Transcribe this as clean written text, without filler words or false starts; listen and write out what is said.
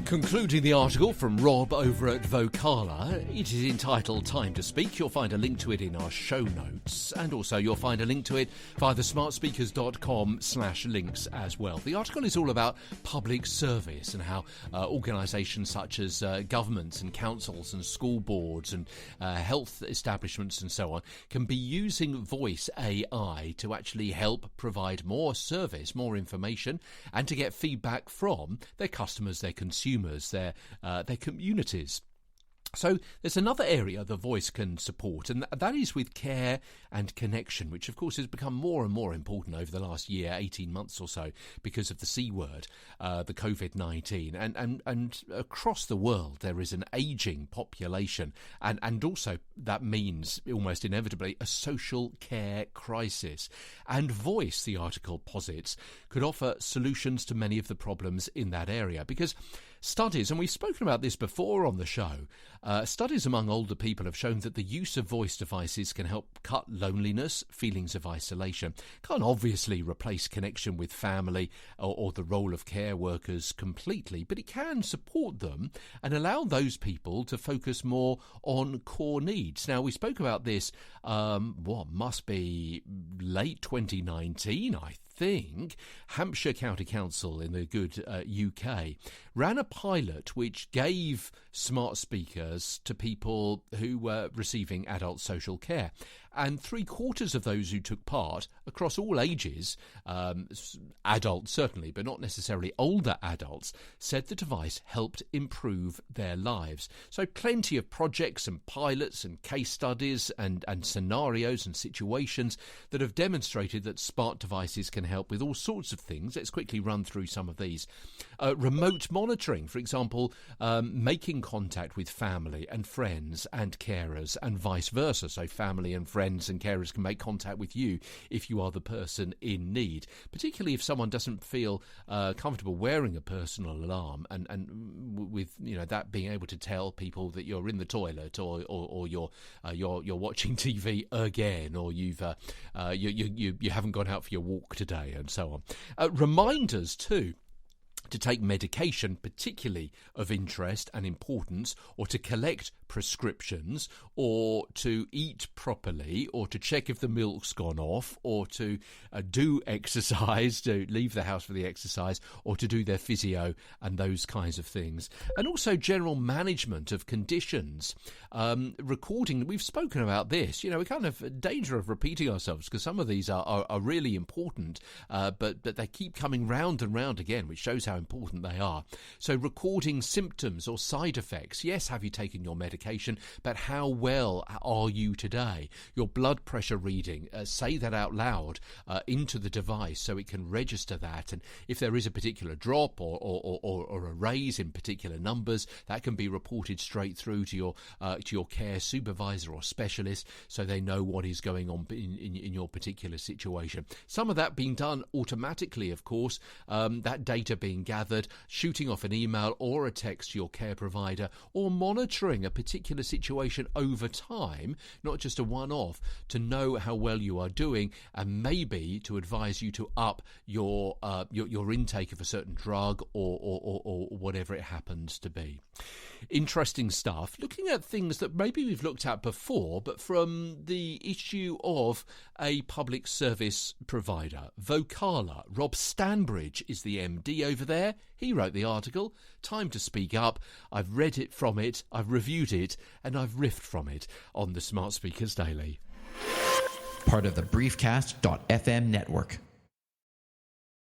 Concluding the article from Rob over at Vocala, it is entitled Time to Speak. You'll find a link to it in our show notes, and also you'll find a link to it via the smartspeakers.com/links as well. The article is all about public service and how organisations such as governments and councils and school boards and health establishments and so on can be using voice AI to actually help provide more service, more information, and to get feedback from their customers, their consumers, their communities. So there's another area the voice can support, and that is with care and connection, which of course has become more and more important over the last year, 18 months or so, because of the C word, the COVID-19. And across the world there is an ageing population, and also that means almost inevitably a social care crisis. And voice, the article posits, could offer solutions to many of the problems in that area, because studies, and we've spoken about this before on the show, studies among older people have shown that the use of voice devices can help cut loneliness, feelings of isolation. Can't obviously replace connection with family or the role of care workers completely, but it can support them and allow those people to focus more on core needs. Now, we spoke about this, must be late 2019, I think. Hampshire County Council in the good UK ran a pilot which gave smart speakers to people who were receiving adult social care. And 3/4 of those who took part, across all ages, adults certainly, but not necessarily older adults, said the device helped improve their lives. So plenty of projects and pilots and case studies and scenarios and situations that have demonstrated that smart devices can help with all sorts of things. Let's quickly run through some of these. Remote monitoring, for example, making contact with family and friends and carers and vice versa. So family and friends and carers can make contact with you if you are the person in need, particularly if someone doesn't feel comfortable wearing a personal alarm, and with that being able to tell people that you're in the toilet or you're watching TV again, or you haven't gone out for your walk today, and so on. Reminders too, to take medication, particularly of interest and importance, or to collect prescriptions, or to eat properly, or to check if the milk's gone off, or to do exercise, to leave the house for the exercise, or to do their physio and those kinds of things. And also general management of conditions. Recording, we've spoken about this, we're kind of danger of repeating ourselves because some of these are really important, but they keep coming round and round again, which shows how important they are. So recording symptoms or side effects. Yes, have you taken your medication, but how well are you today? Your blood pressure reading, say that out loud into the device so it can register that, and if there is a particular drop or a raise in particular numbers, that can be reported straight through to your care supervisor or specialist, so they know what is going on in your particular situation. Some of that being done automatically, of course, that data being gathered, shooting off an email or a text to your care provider, or monitoring a particular situation over time, not just a one-off, to know how well you are doing, and maybe to advise you to up your intake of a certain drug or whatever it happens to be. Interesting stuff. Looking at things that maybe we've looked at before, but from the issue of a public service provider. Vocala. Rob Stanbridge is the MD over there. He wrote the article. Time to speak up. I've read it from it, I've reviewed it, and I've riffed from it on the Smart Speakers Daily. Part of the Briefcast.fm network.